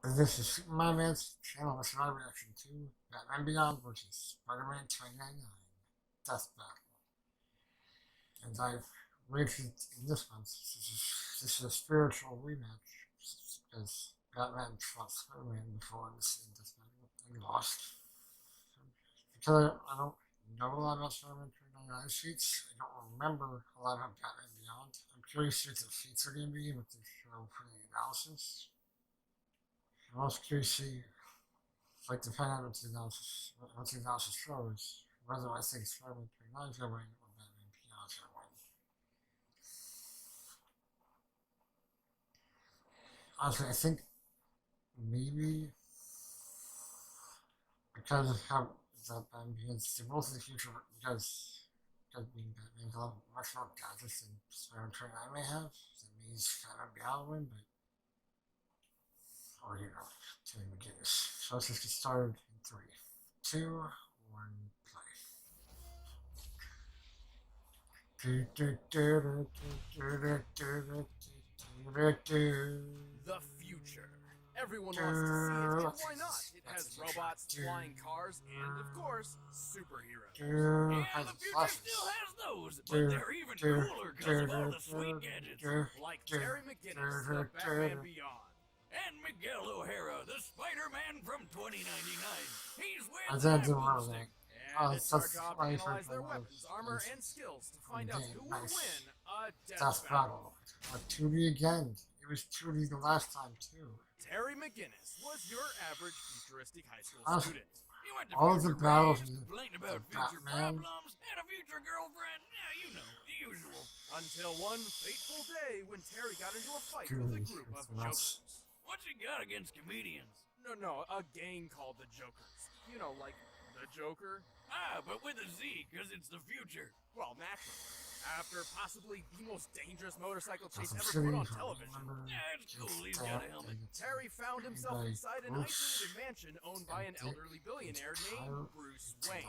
This is Supermonaman's channel. This is my reaction to Batman Beyond versus Spider-Man 2099 Death Battle. And I've reacted in this one. This is a spiritual rematch because Batman fought Spider-Man before in this in Death Battle and lost. Because I don't know a lot about Spider-Man 2099 sheets, I don't remember a lot about Batman Beyond. I'm curious what the sheets are going to be with the show for the analysis. I'm also curious to see like depending on what the analysis shows, whether I think Spider-Man 39 is going to win or Batman Beyond is going to win. Honestly, I think maybe because of how that Batman Beyond, they're both in the future because being Batman has much more gadgets than Spider-Man 39 may have. That means Batman Beyond will win, but or Terry McGinnis. So let's just get started in 3, 2, 1, play. The future. Everyone wants to see it, and why not? It has robots, flying cars, and, of course, superheroes. Yeah, the future still has those, but they're even cooler because of all the sweet gadgets. Like Terry McGinnis, the Batman Beyond. And Miguel O'Hara, the Spider-Man from 2099. He's I with didn't do one of boosting. And it's our job to analyze their weapons, armor, and skills to find out who will win a death battle. But 2D again. It was 2D the last time too. Terry McGinnis was your average futuristic high school student. He went to All of the battles complained about future problems, had a future girlfriend. Yeah, you know, the usual. Until one fateful day when Terry got into a fight with a group of jokers. What's he got against comedians? No, a gang called the Jokers. You know, like the Joker. Ah, but with a Z, because it's the future. Well, naturally. After possibly the most dangerous motorcycle chase ever put on television. Yeah, it's cool, he's got a helmet. Terry found himself inside an isolated mansion owned by an elderly billionaire named Bruce Wayne.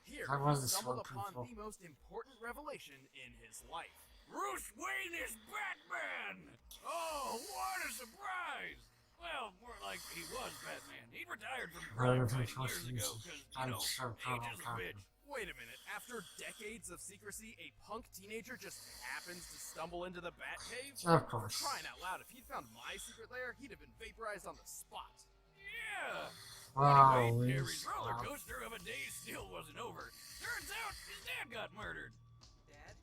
Here, he stumbled upon the most important revelation in his life. Bruce Wayne is Batman! Oh, what a surprise! Well, more like he was Batman. He retired from crime years ago because, age is a bitch. Wait a minute, after decades of secrecy, a punk teenager just happens to stumble into the Batcave? Of course. Crying out loud, if he'd found my secret lair, he'd have been vaporized on the spot. Yeah! Wow, anyway, Terry's roller coaster of a day still wasn't over. Turns out his dad got murdered. Dad?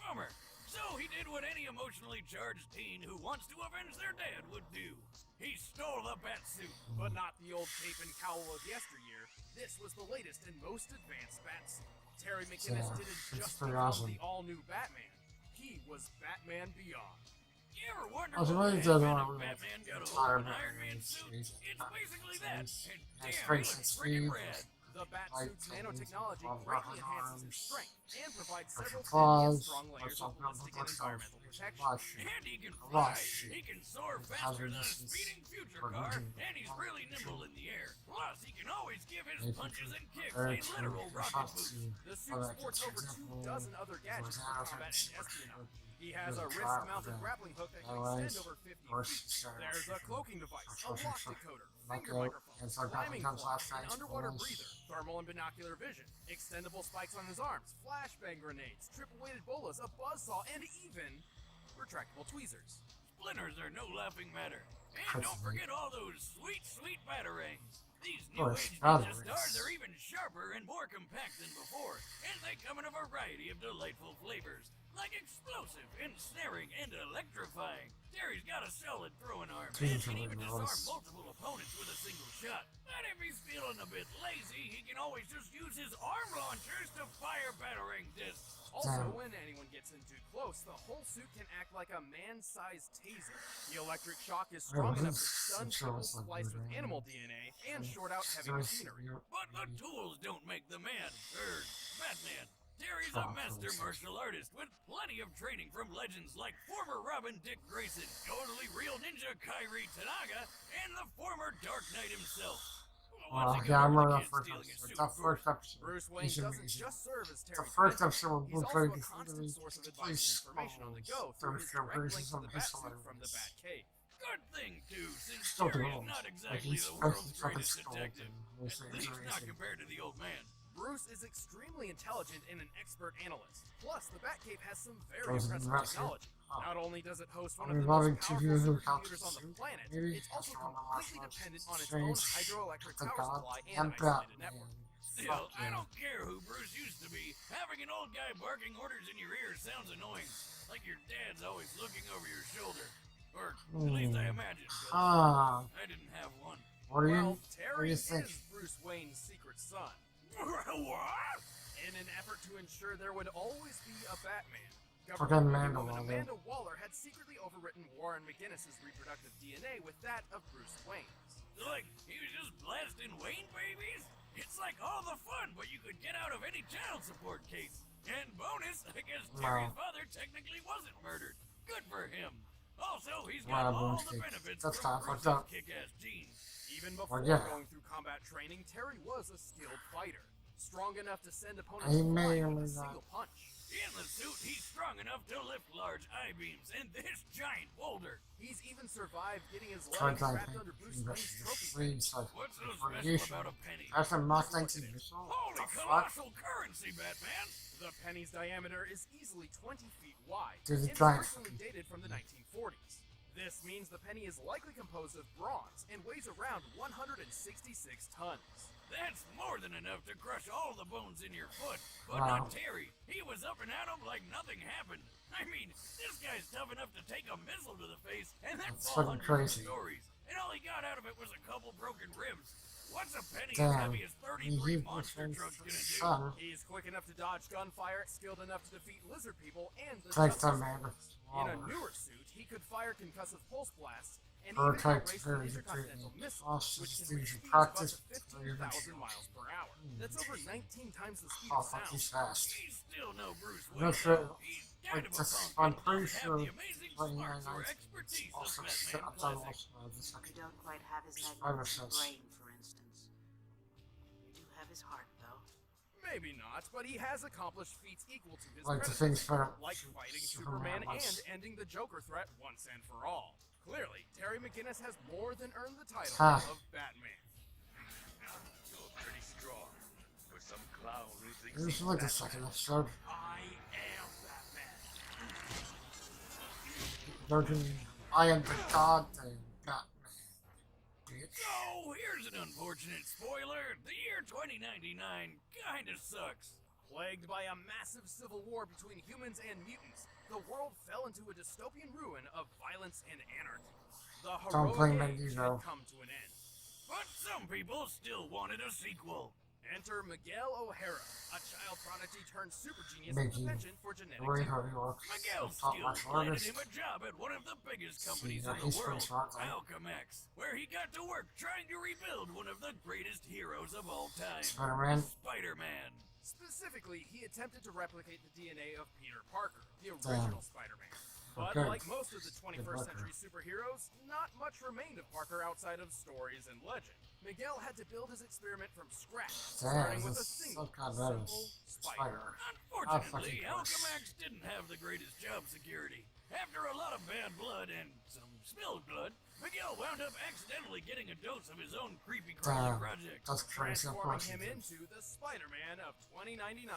Bummer. So he did what any emotionally charged teen who wants to avenge their dad would do. He stole the bat suit. But not the old cape and cowl of yesteryear. This was the latest and most advanced bat suit. Terry McGinnis didn't just become the all-new Batman. He was Batman Beyond. You ever wonder why Batman got a whole Iron Man suit? It's basically that. And damn, he looks freaking rad. The Batsuit's nanotechnology greatly enhances his strength and provides several strong layers of ballistic and environmental protection. And he can fly. He can soar faster than a speeding future car, and he's really nimble in the air. Plus, he can always give his punches and kicks a literal rocket boost. The suit sports over 2 dozen other gadgets for combat and espionage. He has a wrist-mounted grappling hook that can extend over 50 feet. There's a cloaking device, a lock decoder, finger microphone, climbing club, an underwater breather, thermal and binocular vision, extendable spikes on his arms, flashbang grenades, triple-weighted bolas, a buzzsaw, and even retractable tweezers. Splinters are no laughing matter. And don't forget all those sweet, sweet batarangs. These new age ninja stars are even sharper and more compact than before, and they come in a variety of delightful flavors, like explosive, ensnaring, and electrifying. Terry's got a solid throwing arm, and can even disarm multiple opponents with a single shot. But if he's feeling a bit lazy, he can always just use his arm launchers to fire batarang discs. Also, when anyone gets in too close, the whole suit can act like a man-sized taser. The electric shock is strong enough to stun people spliced with animal DNA and short out heavy machinery. But the tools don't make the man, Batman. Terry's a master martial artist with plenty of training from legends like former Robin Dick Grayson, totally real ninja Kairi Tanaga, and the former Dark Knight himself. what's he yeah, I gonna do remember with a that kid first stealing a episode. super That first core? episode. Bruce Wayne doesn't just serve as The Terry's first mentor, episode he's was also very a constant source of advice and information on the go through his direct link to the Batsuit from the Batcave. Good thing, too, since Still Terry is doing not like exactly he's the world's fucking greatest school detective. and At least not compared to the old man. Bruce is extremely intelligent and an expert analyst. Plus, the Batcave has some very Those impressive investors. technology. Oh. Not only does it host one I'm of the involving most two powerful people who supercomputers on help the us. planet, Maybe it's also that's one of the completely last dependent on its strange own hydroelectric the power God supply and and isolated Batman. network. Still, Fuck I yeah. don't care who Bruce used to be. Having an old guy barking orders in your ear sounds annoying. Like your dad's always looking over your shoulder. Or at least I imagine. 'Cause Ah, I didn't have one. what do Well, you Terry think? is Bruce Wayne's secret son. What? In an effort to ensure there would always be a Batman, Fucking government Amanda woman Waller. Amanda Waller had secretly overwritten Warren McGinnis's reproductive DNA with that of Bruce Wayne's. Like, he was just blasting Wayne babies? It's like all the fun, but you could get out of any child support case. And bonus, I guess Terry's father technically wasn't murdered. Good for him. Also, he's got all the benefits That's from not fucked Bruce's up. kick-ass genes. Even before yeah. going through combat training, Terry was a skilled fighter, strong enough to send opponents He may flying or with a may not. single punch. In the suit, he's strong enough to lift large I-beams and this giant boulder. He's even survived getting his Try legs to wrapped under Bruce Wayne's trophy. freeze like What's so for special about a penny? That's a Mustang missile. Holy The fuck? colossal currency, Batman! The penny's diameter is easily 20 feet wide There's a and is giant originally dated from the 1940s. This means the penny is likely composed of bronze and weighs around 166 tons. That's more than enough to crush all the bones in your foot. But Wow. not Terry. He was up and at him like nothing happened. I mean, this guy's tough enough to take a missile to the face and then That's fall fucking hundreds crazy. of stories. And all he got out of it was a couple broken ribs. What's a penny as Damn. heavy as He 33 monster was trucks gonna do? son. He's quick enough to dodge gunfire, skilled enough to defeat lizard people, and the Thanks to Justice Amanda League. In a Waller. newer suit, he could fire concussive pulse blasts and Her even types outrace very the intercontinental different. missile, Also, which can things reach you speeds of up practice to for your 15,000 miles per hour. That's over 19 times the speed Oh, of fuck, sound. he's fast. He's still no Bruce No Wayne. shit. He's Like, kind of a this, punk I'm and pretty doesn't sure have the amazing smarts or expertise of also Batman I've done Classic. also the You second. don't quite have his Spider magnificent Sense. brain, for instance. You do have his heart, though. Maybe not, but he has accomplished feats equal to his Like the predecessors, things for like fighting Superman and was. ending the Joker threat once and for all. Clearly, Terry McGinnis has more than earned the title Ha. of Batman. You're pretty strong for some clown who thinks This is he's like the Batman. second episode. I am Batman. I am the goddamn Batman. Bitch. So, here's an unfortunate spoiler. The year 2099 kinda sucks. Plagued by a massive civil war between humans and mutants, the world fell into a dystopian ruin of violence and anarchy. The Don't blame heroic age Magneto. had come to an end. But some people still wanted a sequel. Enter Miguel O'Hara, a child prodigy turned super genius Mickey. with a penchant for genetic Where timber. he works. Miguel's Top skills martial landed artist. him a job at one of the biggest companies yeah, in he's the pretty world, smart, though. Alchemax, where he got to work trying to rebuild one of the greatest heroes of all time, Spider-Man. Spider-Man. Specifically, he attempted to replicate the DNA of Peter Parker, the original Spider-Man. But Okay. like most of the 21st Good century superheroes, not much remained of Parker outside of stories and legend. Miguel had to build his experiment from scratch, starting with a this single, so god simple Spider. spider. Unfortunately, fucking gross. Alchemax didn't have the greatest job security. After a lot of bad blood and some spilled blood, Miguel wound up accidentally getting a dose of his own creepy crawly Damn. project. That's crazy, of Transforming course. him into the Spider-Man of 2099.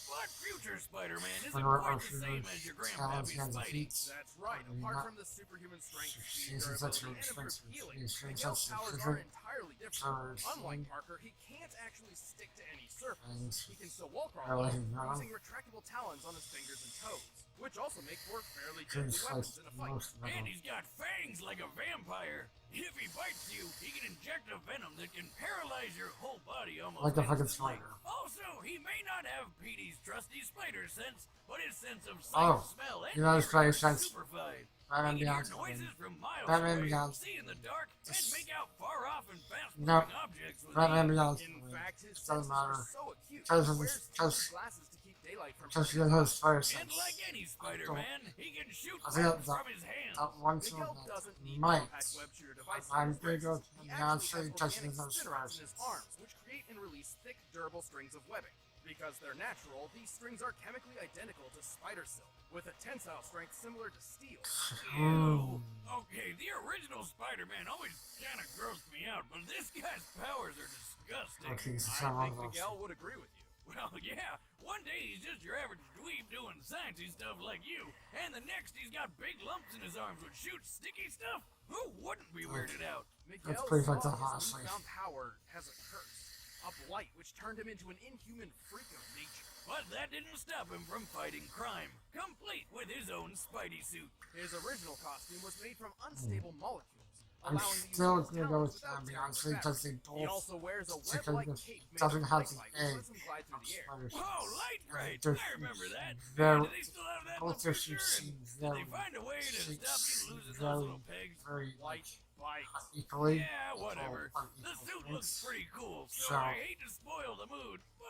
But future Spider-Man isn't Spider-Man quite the of same Fury, as your talents, grandpappy's hands, and Spidey. feet. That's right, I mean, apart not- from the superhuman strength, speed, She's durability, actually and improved expensive. healing, She's Miguel's expensive. powers She's are very- entirely different. Powers. Unlike Parker, he can't actually stick to any surface. And He can still wall crawl, Really? though, No. using retractable talons on his fingers and toes, which also make for fairly Dreams deadly weapons fights in a fight. most of And them. he's got fangs like a vampire. If he bites you, he can inject a venom that can paralyze your whole body almost Like a fucking instantly. spider. Also, he may not have Petey's trusty spider sense, but his sense of sight, Oh, smell, and you know his hearing spider are sense. superfied. Batman He can hear Beyond. noises from miles Batman away, Beyond. see in the dark, and make out far off and fast-moving No. objects with Batman ease. Beyond. In fact, his Doesn't senses matter. are so acute, he Doesn't- wears does- tinted glasses to keep daylight from Just because his fire And sense. like any Spider-Man, he can shoot I think bullets that- from his hands. that one film Miguel that doesn't need might. compact web shooter devices. I'm big on He actually Beyonce has touching organic those spinnerets in his stars. arms, which create and release thick, durable strings of webbing. Because they're natural, these strings are chemically identical to spider silk, with a tensile strength similar to steel. Ew. Okay, the original Spider-Man always kind of grossed me out, but this guy's powers are disgusting. Okay, so I think Miguel would agree with you. Well, yeah, one day he's just your average dweeb doing sciencey stuff like you, and the next he's got big lumps in his arms which shoot sticky stuff. Who wouldn't be weirded out? Miguel pretty fucked saw up, his honestly. newfound power has a curse, a blight which turned him into an inhuman freak of nature. But that didn't stop him from fighting crime, complete with his own Spidey suit. His original costume was made from unstable molecules, I'm allowing the still use of gonna go with without tearing Beyonce the because fabric. they He both also wears a because web-like it cape made doesn't of have light the which egg lets him glide through the air. spiders. Oh, light right! They're I remember that. very- Do they still have that in both the their future? suits And seem did they very, find a way to seem stop you losing those very, little pegs? very Light bite. equally. Yeah, whatever. on The equal suit looks points. pretty cool, so So- I hate to spoil the mood, but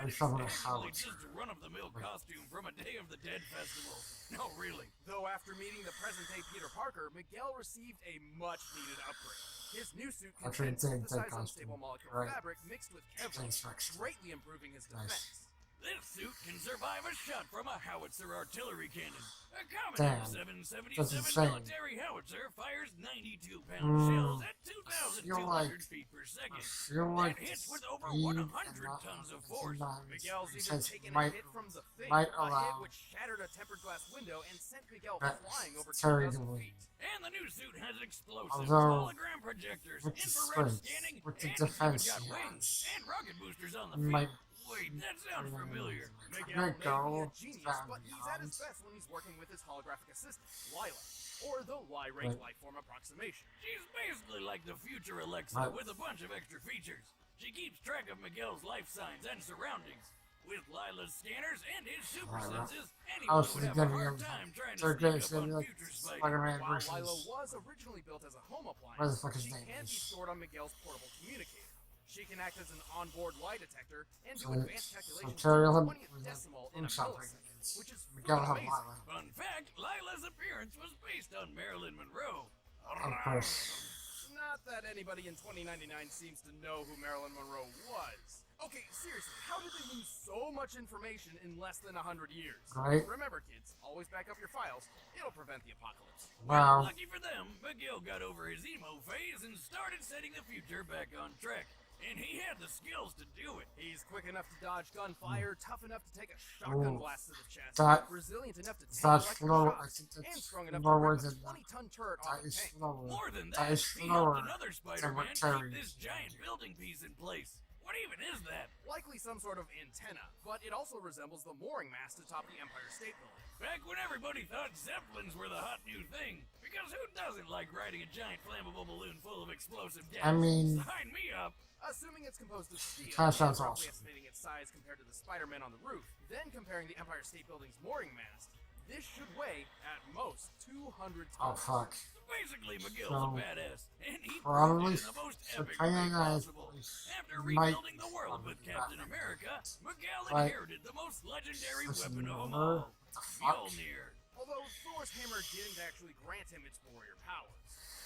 There's it's some of the actually howitzer. just a run-of-the-mill costume from a Day of the Dead festival. No, really. Though after meeting the present-day Peter Parker, Miguel received a much-needed upgrade. His new suit Actually, contains it's a synthesized costume, unstable molecule right. fabric mixed with Kevlar, Thanks, Rex. greatly improving his Nice. defense. This suit can survive a shot from a howitzer artillery cannon. A common Damn. M777 That's insane. military howitzer fires 92-pound Mm, shells at I feel 2,200 like- feet per I second. feel like That hits with over speed 100 and tons of not- force. Miguel's even sense taken a might- hit from the Thing, might a hit allow which shattered a tempered glass window and sent Miguel that flying over Terry 2,000 to feet. win. And the new suit has explosives, Although, hologram projectors, with the infrared strength, scanning, with the and it's even defense got he wings has, and rocket boosters on the might- feet. Wait, that sounds familiar. Miguel I'm gonna may go be a genius, Batman but he's at his Beyond. best when he's working with his holographic assistant, Lila, or the Lie-Rate Right. Lifeform approximation. She's basically like the future Alexa Right. with a bunch of extra features. She keeps track of Miguel's life signs and surroundings. With Lila's scanners and his super Right. senses, Oh, anyone so would they're have a gonna hard be time trying they're to gonna sneak say up on like future Spider. Spider-Man While versus Lila was originally built as a home appliance, what the fuck his she name can be is. stored on Miguel's portable communicator. She can act as an onboard lie detector and do So advanced so calculations Terry to will the have 20th decimal in a himself, millisecond, which is Miguel will have amazing. Lila. Fun fact, Lila's appearance was based on Marilyn Monroe. Of course. Not that anybody in 2099 seems to know who Marilyn Monroe was. Okay, seriously, how did they lose so much information in less than 100 years? Right. Remember, kids, always back up your files. It'll prevent the apocalypse. Wow. Lucky for them, Miguel got over his emo phase and started setting the future back on track. And he had the skills to do it. He's quick enough to dodge gunfire, tough enough to take a shotgun Ooh. blast to the chest, That- resilient enough to take That's electric slow. I shocks, think and that's strong enough to lower rip a than 20-ton turret off that a is tank. slower. More than That that, is he slower helped another than Spider-Man what keep Terry this is. giant building piece in place. What even is that? Likely some sort of antenna, but it also resembles the mooring mast atop the Empire State Building. Back when everybody thought Zeppelins were the hot new thing. Because who doesn't like riding a giant flammable balloon full of explosive gas? I mean- Sign me up. Assuming it's composed of steel, Kinda sounds roughly awesome. estimating its size compared to the Spider-Man on the roof, then comparing the Empire State Building's mooring mast, this should weigh, at most, 200 Oh tons. fuck. Basically, Miguel's So, a badass, and he probably proved it in the most so epic Tiny way Eyes possible. After might rebuilding the world with Captain America, Miguel Right. inherited the most legendary Listen, weapon of them remember? all, What the fuck? Mjolnir. Although Thor's hammer didn't actually grant him its warrior powers,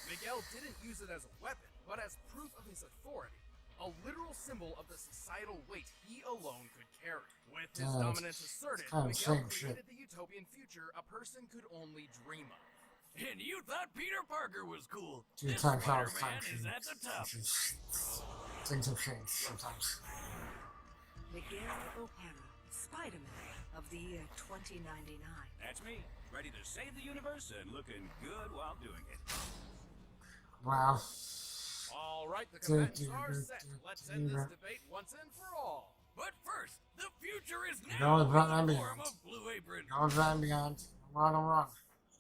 Miguel didn't use it as a weapon, but as proof of his authority. A literal symbol of the societal weight he alone could carry. With his Yeah, dominance asserted, kinda Miguel same created shit. the utopian future a person could only dream of. And you thought Peter Parker was cool. Two This times out of Spider-Man time is at the top. things have changed sometimes. Miguel O'Hara, Spider-Man of the year 2099. That's me, ready to save the universe and looking good while doing it. Wow. All right, the combatants are set. Let's end this debate once and for all. But first, the future is now Going in Batman the form Beyond. of Blue Apron. Going Batman Beyond. Run.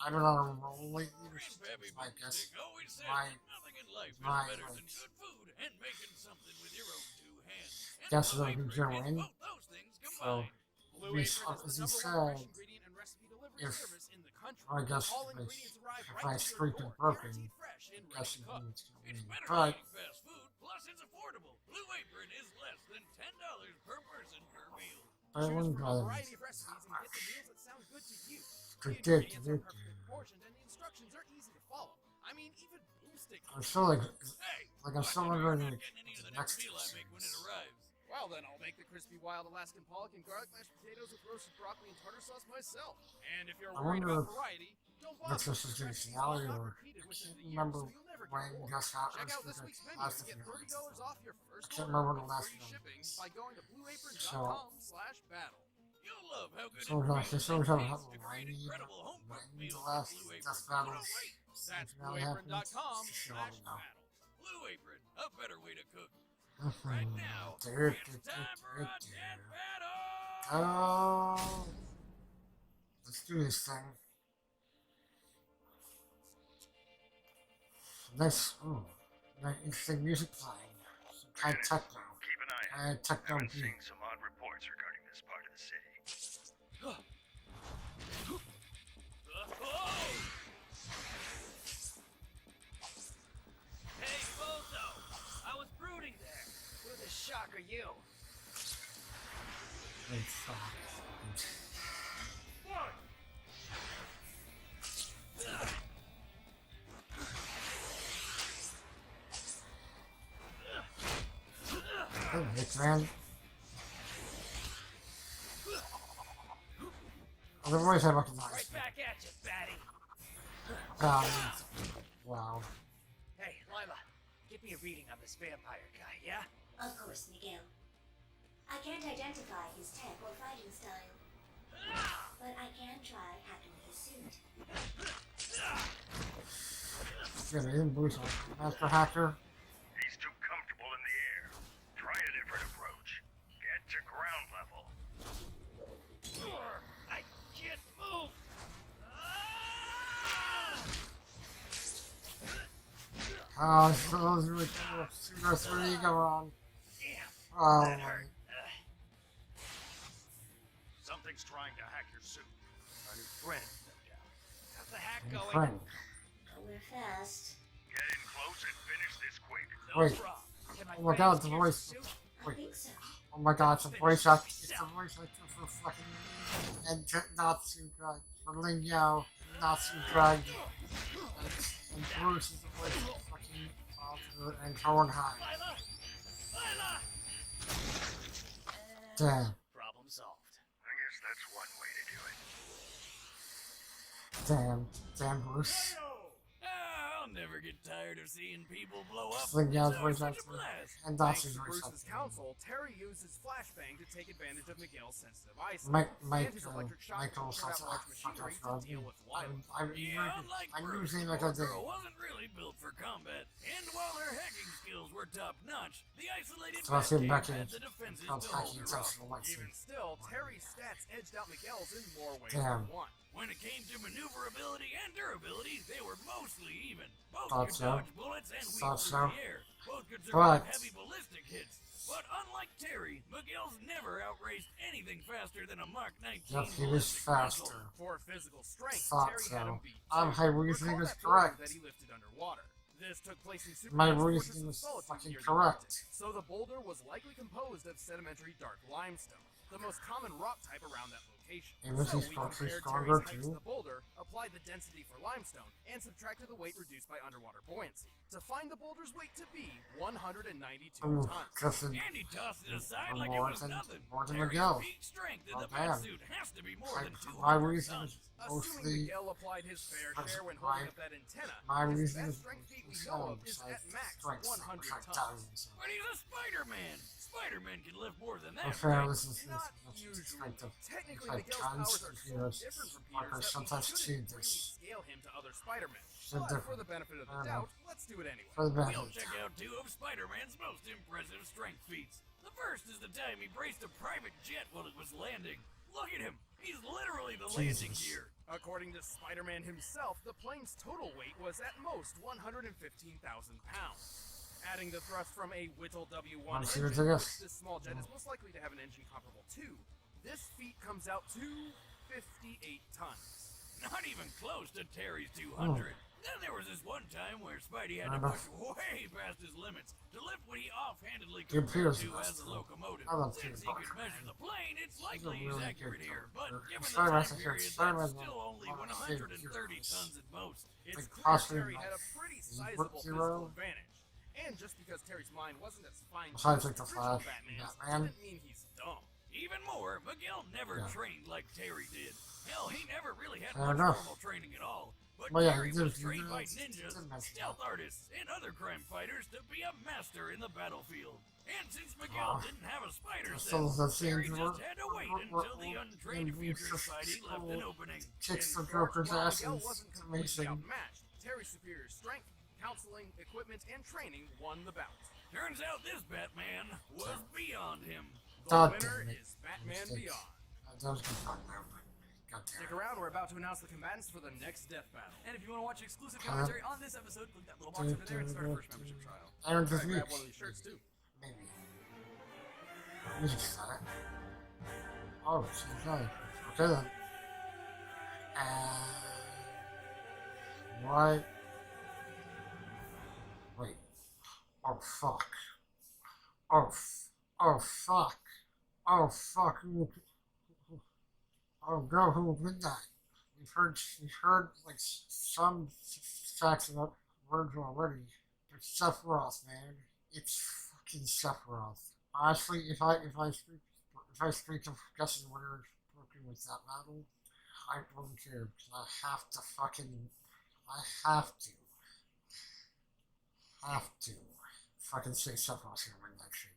I don't know. Roll lately. Grandpappy I guess. Boomstick always said my- that nothing in life is my- better than good food and making something with your own two hands. And Guess Blue what Apron who's gonna is win? both those things combined. Blue Yes, Apron as is you the number one fresh said, ingredient and recipe delivery if- service in the country. I guess All if- ingredients arrive if right I to scraped your and door, broken, guaranteed fresh and ready guess to who cook. it's gonna It's win. better But than eating fast food, plus it's affordable. Blue Apron is less than $10 per person per meal. I Choose wouldn't from a rather. variety of recipes and get the meals that sound good to you. The Good, ingredients good, are good. perfectly proportioned and the instructions are stick. I'm still like Hey, I'm still you're wondering not getting any of the next meal I make when it arrives. Well, then I'll make the crispy wild Alaskan pollock and garlic mashed potatoes with roasted broccoli and tartar sauce myself. And if you're I worried wonder about variety, don't if bother. this is doing finale or I can't remember when Gus Hot Check was out this the week's menu last and get finale. $30 off your first I can't order remember when the with last free one shipping was. by going to blueapron.com/battle. You'll love how good So it they feels show and how tastes to create when incredible home-cooked the meals last with Blue Apron. Death So Battle don't wait. That's finale happened. blueapron.com/battle. Blue Apron, a better way to cook. Mm-hmm. Right now, it's time for a death battle! Oh, let's do this thing. Nice, nice interesting music playing. Some kind of techno. Keep an eye Kind out. of techno I've been beat. seeing some odd reports regarding this part of the city. Hey, Bozo! I was brooding there. Who the shock are you? Oh, Nick, man. Oh, the voice I recognize. Right back at you, Batty. Wow. Hey, Lila, give me a reading on this vampire guy, yeah? Of course, Miguel. I can't identify his tech or fighting style, but I can try hacking his suit. Yeah, they didn't boost him. Master Hacker. He's too comfortable in the air. Try a different approach. Get to ground level. I can't move. Oh, so those really cool. Super 3 go on. Oh, my. Something's trying to hack your suit. Our new friend, no doubt. How's the hack going? Friend. We're fast. Get in close and finish this quick. No Wait. problem. Can my Oh my god, friends the get voice. suit? I Wait. think so. Oh my god, it's a voice actor. It's a voice actor for fucking and Natsu drag. For Ling Yao, Natsu drag. And Bruce is the voice of fucking and Cohen High. Lila! Lila! Damn. Problem solved. I guess that's one way to do it. Damn Bruce. I'll never get tired of seeing people blow up. Ling Yao's It's voice always such a actor. blast. And Thanks Natsu's to voice Bruce's actor. counsel, Terry uses flashbang to take advantage of Miguel's sensitive eyesight and his electric shock Michael to turn out large machinery to deal with Lila. Unlike I'm Bruce, using the like a poor girl wasn't really built for combat, and while her hacking skills were top-notch, the isolated So I see him back Batcave in. had the defenses Called to hold hacking her up. intentional like Even still, Terry's stats edged out Miguel's in more ways Damn. than one. When it came to maneuverability and durability, they were mostly even. Both Thought could so. dodge bullets and Thought weave so. through the air. Both could survive But- heavy ballistic hits. But unlike Terry, Miguel's never outraced anything faster than a Mark 19 Yep, he was ballistic missile. faster. For physical strength, Thought Terry had him so. beat. My reasoning Recall was that boulder correct. that he lifted underwater. This took place in My Superman's reasoning was Fortress of Solitude fucking near the correct. Arctic. So the boulder was likely composed of sedimentary dark limestone, the most common rock type around that location. It was So his we fault, he's compared stronger Terry's height to too. the boulder, applied the density for limestone, and subtracted the weight reduced by underwater buoyancy to find the boulder's weight to be 192 Ooh, tons. Justin. And he tossed it aside Or like it more was than- nothing. more than Terry's Miguel. peak strength in Oh, the damn. batsuit has to be more than 200 My reason tons. is Assuming mostly. Miguel applied his fair That's share when my- holding up that antenna, My his reason best is strength feat we know of is at max 100 tons. But he's a Spider-Man. Spider-Man can lift more than that, Okay, right? this is Not that's usually. strength of Technically, like Miguel's tons powers are of so heroes. different from Markers Peter's that sometimes we cheat shouldn't really this. scale him to other Spider-Men. So But different. for the benefit of I the don't doubt, know. let's do it anyway. For the We'll benefit. check out two of Spider-Man's most impressive strength feats. The first is the time he braced a private jet while it was landing. Look at him. He's literally the landing Jesus. gear. According to Spider-Man himself, the plane's total weight was at most 115,000 pounds. Adding the thrust from a Whittle W1 Wanna see engine, what it is? which this small jet is most likely to have an engine comparable to, this feat comes out to 58 tons. Not even close to Terry's 200. Then there was this one time where Spidey had to push way past his limits to lift what he offhandedly compared to as a locomotive. Since he could measure the plane, it's likely he's accurate here, but given the time period, that's still only 130 tons at most. It's clear Terry had a pretty sizable physical advantage. And just because Terry's mind wasn't as fine-tuned as the original Batman's didn't mean he's dumb. Even more, Miguel never trained like Terry did. Hell, he never really had Fair much enough. formal training at all. But Well, yeah, Terry he was did- trained by he did- ninjas, he did stealth artists, and other crime fighters to be a master in the battlefield. And since Miguel didn't have a spider So sense, that seems Terry to just work- had to wait work- until work- the work- untrained and future just Spidey left an opening. kicks the In short, Joker's while ass Miguel is wasn't completely amazing. outmatched, Terry's superior strength, counseling, equipment, and training won the bout. Turns out this Batman was beyond him. The God winner damn it. is Batman Mistake. Beyond. That was good fun, though. God damn Stick it. around, we're about to announce the combatants for the next death battle. And if you want to watch exclusive commentary on this episode, click that little box over there and start a first membership trial. Aaron Try just to grab week. one of these shirts too. Maybe. You just said it. Oh, she's right. Okay then. Why? Wait. Oh fuck. Oh fuck. Oh fuck. Oh girl, who did that? We've heard like some facts about words already. But Sephiroth, man. It's fucking Sephiroth. Honestly, if I speak of guessing words working with that battle, I don't care because I have to fucking say Sephiroth's gonna win that shit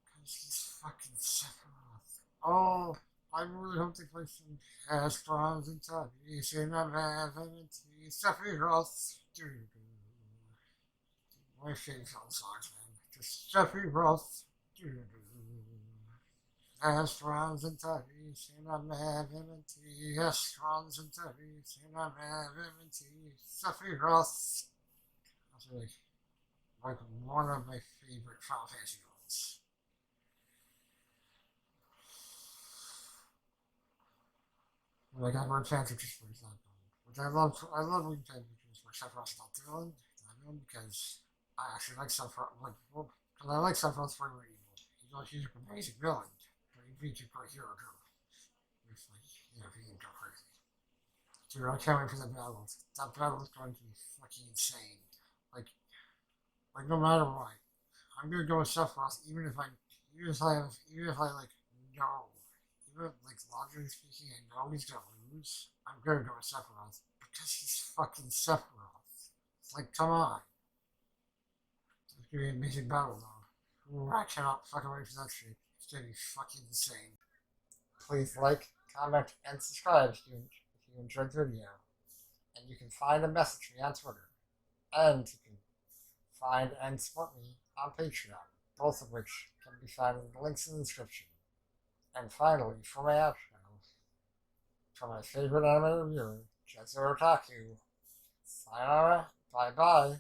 because he's fucking Sephiroth. Oh, I really hope they play some Astrons and Tubbies in a Maventy Sephiroth. My favorite songs, man. Just Sephiroth. Astrons and Tubbies in a Maventy. Astrons and Tubbies in a Maventy Sephiroth. That's like one of my favorite Final Fantasy ones. Like I Word Fan Pictures, for example, which I love Word Fan Pictures where Sephiroth's not the villain, because I actually like Sephiroth, because I like Sephiroth's for evil. He's an amazing villain, but he beats a great hero too. If he can go crazy. Dude, I can't wait for the battle. That battle is going to be fucking insane. Like no matter what, I'm gonna go with Sephiroth, even if I know, even like logically speaking, I know he's gonna lose. I'm gonna go with Sephiroth because he's fucking Sephiroth. It's like, come on. It's gonna be an amazing battle though. Ooh, I cannot fucking wait for that shit. It's gonna be fucking insane. Please like, comment, and subscribe if you enjoyed the video. And you can find and message me on Twitter. And you can find and support me on Patreon, both of which can be found in the links in the description. And finally, for my outro, from my favorite anime reviewer, Jetsu Otaku, sayonara, bye bye.